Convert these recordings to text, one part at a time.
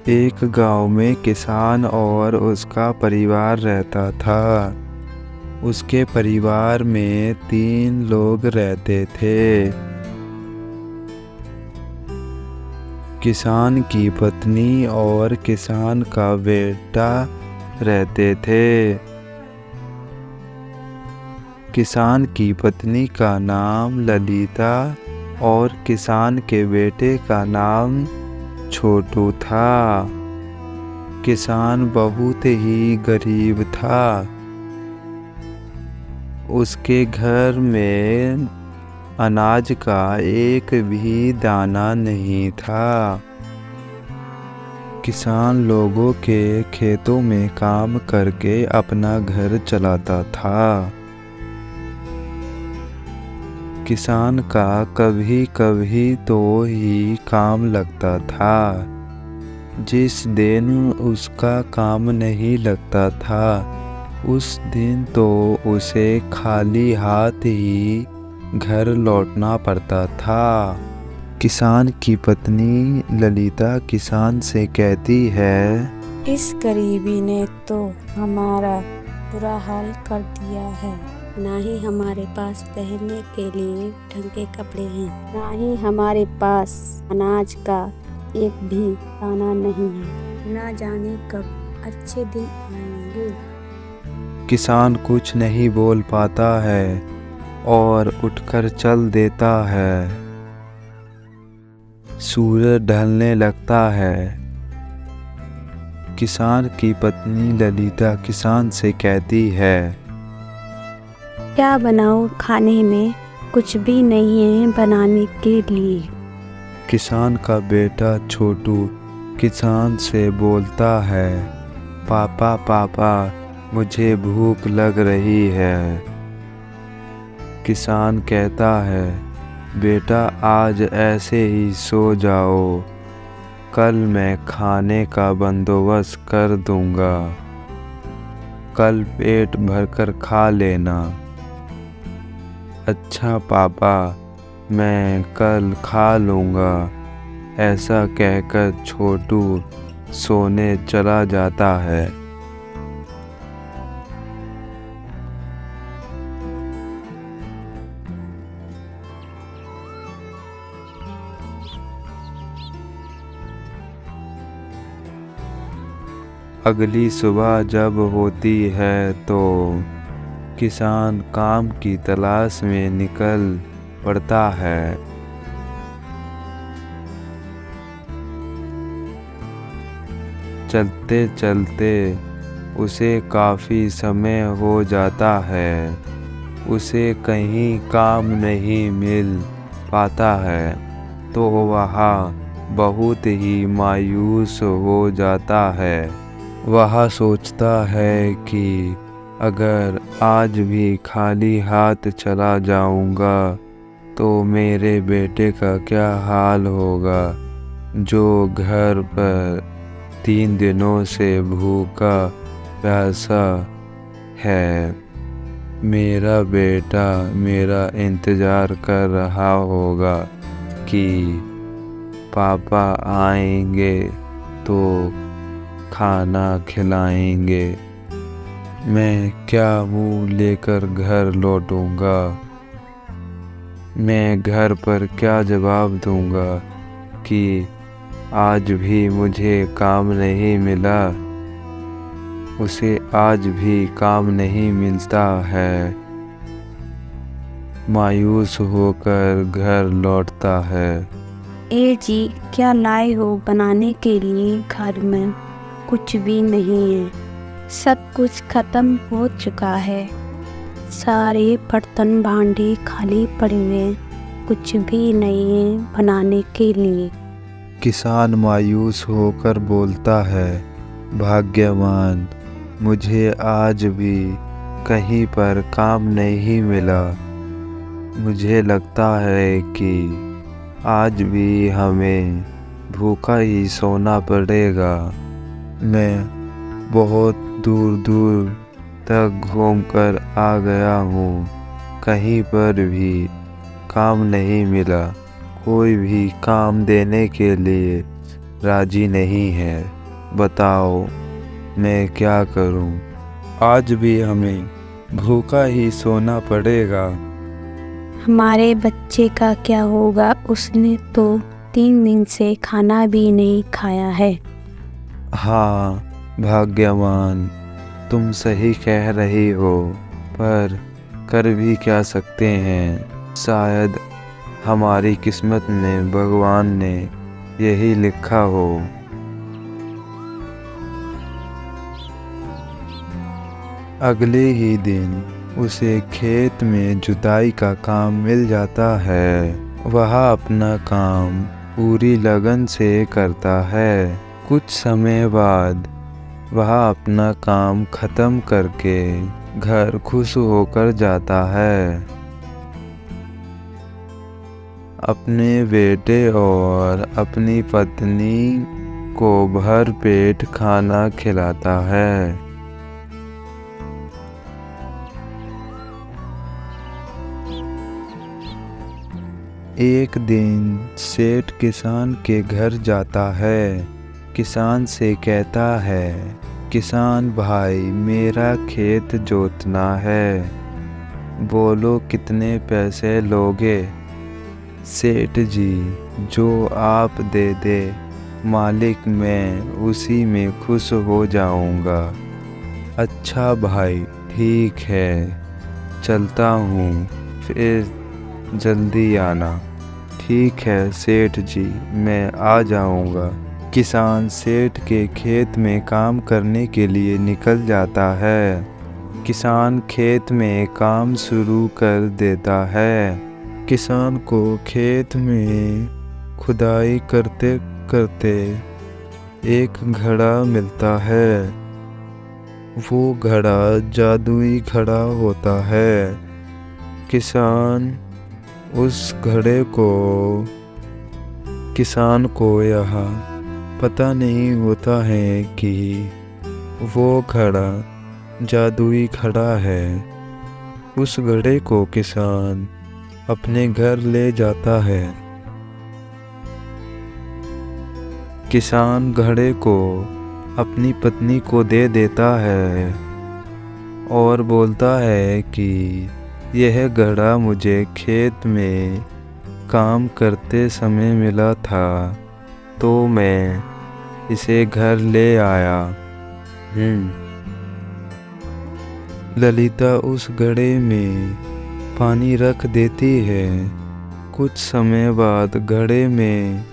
एक गांव में किसान और उसका परिवार रहता था। उसके परिवार में 3 लोग रहते थे। किसान की पत्नी और किसान का बेटा रहते थे। किसान की पत्नी का नाम ललिता और किसान के बेटे का नाम छोटू था। किसान बहुत ही गरीब था। उसके घर में अनाज का एक भी दाना नहीं था। किसान लोगों के खेतों में काम करके अपना घर चलाता था। किसान का कभी कभी तो ही काम लगता था। जिस दिन उसका काम नहीं लगता था उस दिन तो उसे खाली हाथ ही घर लौटना पड़ता था। किसान की पत्नी ललिता किसान से कहती है, इस गरीबी ने तो हमारा बुरा हाल कर दिया है। ना ही हमारे पास पहनने के लिए ढंग के कपड़े हैं, ना ही हमारे पास अनाज का एक भी दाना नहीं है। ना जाने कब अच्छे दिन आएंगे। किसान कुछ नहीं बोल पाता है और उठकर चल देता है। सूरज ढलने लगता है। किसान की पत्नी ललिता किसान से कहती है, क्या बनाऊं खाने में? कुछ भी नहीं है बनाने के लिए। किसान का बेटा छोटू किसान से बोलता है, पापा पापा मुझे भूख लग रही है। किसान कहता है, बेटा आज ऐसे ही सो जाओ, कल मैं खाने का बंदोबस्त कर दूंगा। कल पेट भरकर खा लेना। अच्छा पापा, मैं कल खा लूँगा। ऐसा कहकर छोटू सोने चला जाता है। अगली सुबह जब होती है तो किसान काम की तलाश में निकल पड़ता है। चलते चलते उसे काफ़ी समय हो जाता है। उसे कहीं काम नहीं मिल पाता है तो वह बहुत ही मायूस हो जाता है। वह सोचता है कि अगर आज भी खाली हाथ चला जाऊंगा तो मेरे बेटे का क्या हाल होगा, जो घर पर 3 दिनों से भूखा प्यासा है। मेरा बेटा मेरा इंतज़ार कर रहा होगा कि पापा आएंगे तो खाना खिलाएंगे। मैं क्या मुंह लेकर घर लौटूंगा? मैं घर पर क्या जवाब दूंगा कि आज भी मुझे काम नहीं मिला? उसे आज भी काम नहीं मिलता है। मायूस होकर घर लौटता है। ए जी, क्या लाए हो बनाने के लिए? घर में कुछ भी नहीं है, सब कुछ खत्म हो चुका है। सारे बर्तन भांडे खाली पड़े हैं, कुछ भी नहीं है बनाने के लिए। किसान मायूस होकर बोलता है, भाग्यवान, मुझे आज भी कहीं पर काम नहीं मिला। मुझे लगता है कि आज भी हमें भूखा ही सोना पड़ेगा। मैं बहुत दूर दूर तक घूमकर आ गया हूँ, कहीं पर भी काम नहीं मिला। कोई भी काम देने के लिए राजी नहीं है। बताओ मैं क्या करूं? आज भी हमें भूखा ही सोना पड़ेगा। हमारे बच्चे का क्या होगा? उसने तो 3 दिन से खाना भी नहीं खाया है। हाँ भाग्यवान, तुम सही कह रही हो, पर कर भी क्या सकते हैं। शायद हमारी किस्मत में भगवान ने यही लिखा हो। अगले ही दिन उसे खेत में जुताई का काम मिल जाता है। वह अपना काम पूरी लगन से करता है। कुछ समय बाद वह अपना काम खत्म करके घर खुश होकर जाता है। अपने बेटे और अपनी पत्नी को भर पेट खाना खिलाता है। एक दिन सेठ किसान के घर जाता है। किसान से कहता है, किसान भाई मेरा खेत जोतना है, बोलो कितने पैसे लोगे? सेठ जी जो आप दे दे मालिक, मैं उसी में खुश हो जाऊंगा। अच्छा भाई ठीक है, चलता हूँ, फिर जल्दी आना। ठीक है सेठ जी, मैं आ जाऊंगा। किसान सेठ के खेत में काम करने के लिए निकल जाता है। किसान खेत में काम शुरू कर देता है। किसान को खेत में खुदाई करते करते एक घड़ा मिलता है। वो घड़ा जादुई घड़ा होता है। किसान को यह पता नहीं होता है कि वो घड़ा जादुई घड़ा है। उस घड़े को किसान अपने घर ले जाता है। किसान घड़े को अपनी पत्नी को दे देता है और बोलता है कि यह घड़ा मुझे खेत में काम करते समय मिला था, तो मैं इसे घर ले आया। ललिता उस घड़े में पानी रख देती है। कुछ समय बाद घड़े में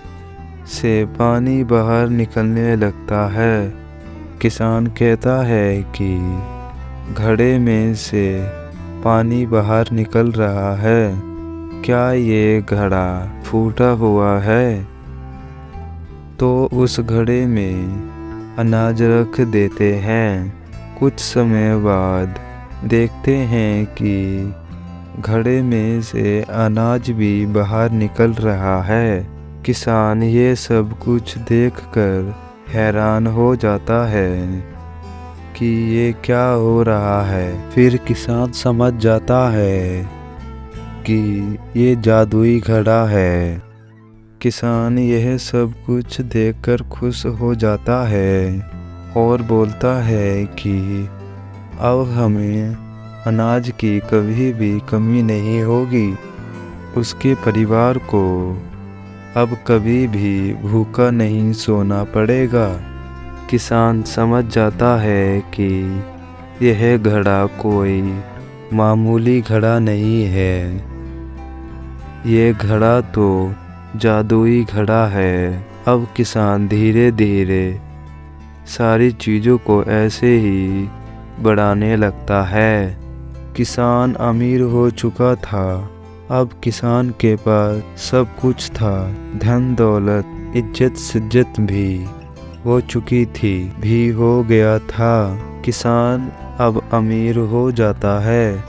से पानी बाहर निकलने लगता है। किसान कहता है कि घड़े में से पानी बाहर निकल रहा है, क्या ये घड़ा फूटा हुआ है? तो उस घड़े में अनाज रख देते हैं। कुछ समय बाद देखते हैं कि घड़े में से अनाज भी बाहर निकल रहा है। किसान ये सब कुछ देखकर हैरान हो जाता है कि ये क्या हो रहा है। फिर किसान समझ जाता है कि ये जादुई घड़ा है। किसान यह सब कुछ देखकर खुश हो जाता है और बोलता है कि अब हमें अनाज की कभी भी कमी नहीं होगी। उसके परिवार को अब कभी भी भूखा नहीं सोना पड़ेगा। किसान समझ जाता है कि यह घड़ा कोई मामूली घड़ा नहीं है, ये घड़ा तो जादुई घड़ा है। अब किसान धीरे धीरे सारी चीज़ों को ऐसे ही बढ़ाने लगता है। किसान अमीर हो चुका था। अब किसान के पास सब कुछ था, धन दौलत इज्जत सिज्जत भी हो चुकी थी, भी हो गया था। किसान अब अमीर हो जाता है।